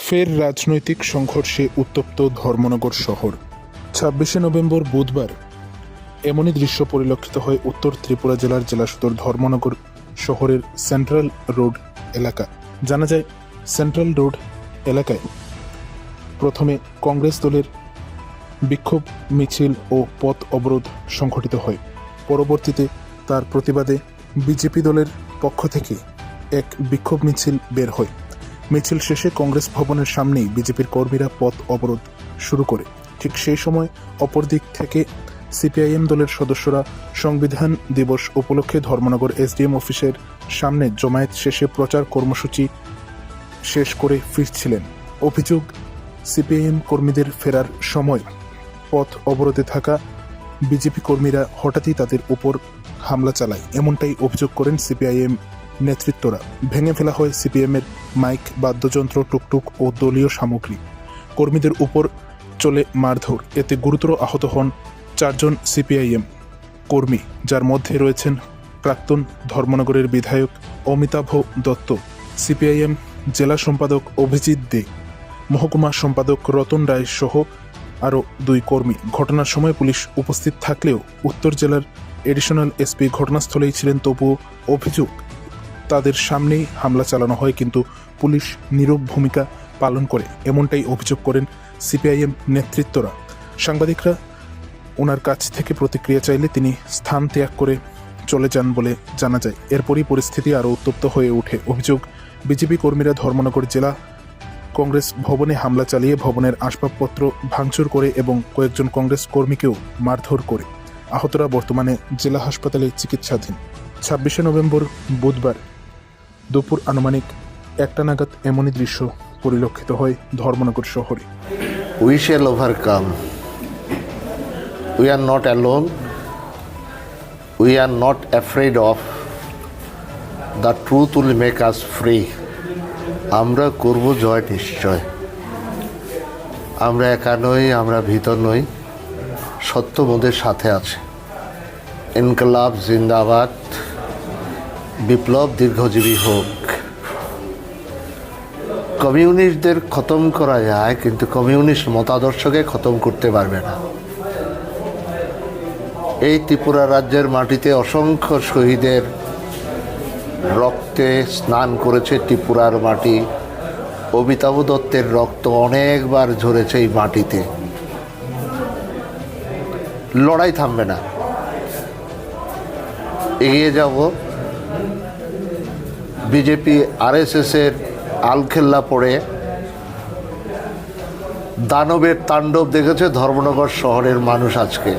ফের রাজনৈতিক সংঘর্ষে উত্তপ্ত ধর্মনগর শহর। ২৬শে নভেম্বর বুধবার এমনই দৃশ্য পরিলক্ষিত হয় উত্তর ত্রিপুরা জেলার জেলা সদর ধর্মনগর শহরের সেন্ট্রাল রোড এলাকা। জানা যায়, সেন্ট্রাল রোড এলাকায় প্রথমে কংগ্রেস দলের বিক্ষোভ মিছিল ও পথ অবরোধ সংঘটিত হয়। পরবর্তীতে তার প্রতিবাদে বিজেপি দলের পক্ষ থেকে এক বিক্ষোভ মিছিল বের হয়। মিছিল শেষে কংগ্রেস ভবনের সামনেই বিজেপির কর্মীরা পথ অবরোধ শুরু করে। ঠিক সেই সময় অপর দিক থেকে সিপিআইএম দলের সদস্যরা সংবিধান দিবস উপলক্ষে ধর্মনগর এসডিএম অফিসের সামনে জমায়েত শেষে প্রচার কর্মসূচি শেষ করে ফিরছিলেন। অভিযোগ, সিপিআইএম কর্মীদের ফেরার সময় পথ অবরোধে থাকা বিজেপি কর্মীরা হঠাৎই তাদের উপর হামলা চালায়, এমনটাই অভিযোগ করেন সিপিআইএম নেতৃত্বরা। ভেঙে ফেলা হয় সিপিএমের মাইক, বাদ্যযন্ত্র, টুকটুক ও দলীয় সামগ্রী। কর্মীদের উপর চলে মারধর। এতে গুরুতর আহত হন 4 জন সিপিআইএম কর্মী, যার মধ্যে রয়েছেন প্রাক্তন ধর্মনগরের বিধায়ক অমিতাভ দত্ত, সিপিআইএম জেলা সম্পাদক অভিজিৎ দে, মহকুমা সম্পাদক রতন রায় সহ আরও 2 কর্মী। ঘটনার সময় পুলিশ উপস্থিত থাকলেও উত্তর জেলার এডিশনাল এসপি ঘটনাস্থলেই ছিলেন। তবুও অভিযোগ, তাদের সামনেই হামলা চালানো হয়, কিন্তু পুলিশ নীরব ভূমিকা পালন করে, এমনটাই অভিযোগ করেন সিপিআইএম নেতৃত্বরা। সাংবাদিকরা ওনার কাছ থেকে প্রতিক্রিয়া চাইলে তিনি স্থান ত্যাগ করে চলে যান বলে জানা যায়। এরপরই পরিস্থিতি আরও উত্তপ্ত হয়ে ওঠে। অভিযোগ, বিজেপি কর্মীরা ধর্মনগর জেলা কংগ্রেস ভবনে হামলা চালিয়ে ভবনের আসবাবপত্র ভাঙচুর করে এবং কয়েকজন কংগ্রেস কর্মীকেও মারধর করে। আহতরা বর্তমানে জেলা হাসপাতালে চিকিৎসাধীন। ২৬শে নভেম্বর বুধবার দুপুর আনুমানিক 1টা নাগাদ এমনই দৃশ্য পরিলক্ষিত হয় ধর্মনগর শহরে। We shall overcome. We are not alone. We are not afraid of. The truth will make us free. আমরা করব জয় নিশ্চয়। আমরা একা নই, আমরা ভীত নই, সত্য মোদের সাথে আছে। ইনকলাব জিন্দাবাদ, বিপ্লব দীর্ঘজীবী হোক। কমিউনিস্টদের খতম করা যায়, কিন্তু কমিউনিস্ট মতাদর্শকে খতম করতে পারবে না। এই ত্রিপুরা রাজ্যের মাটিতে অসংখ্য শহীদের রক্তে স্নান করেছে ত্রিপুরার মাটি। অমিতাভ দত্তের রক্ত অনেকবার ঝরেছে এই মাটিতে। লড়াই থামবে না, এগিয়ে যাব। বিজেপি আরএসএসের আলখেল্লা পড়ে দানবের তাণ্ডব দেখেছে ধর্মনগর শহরের মানুষ আজকে।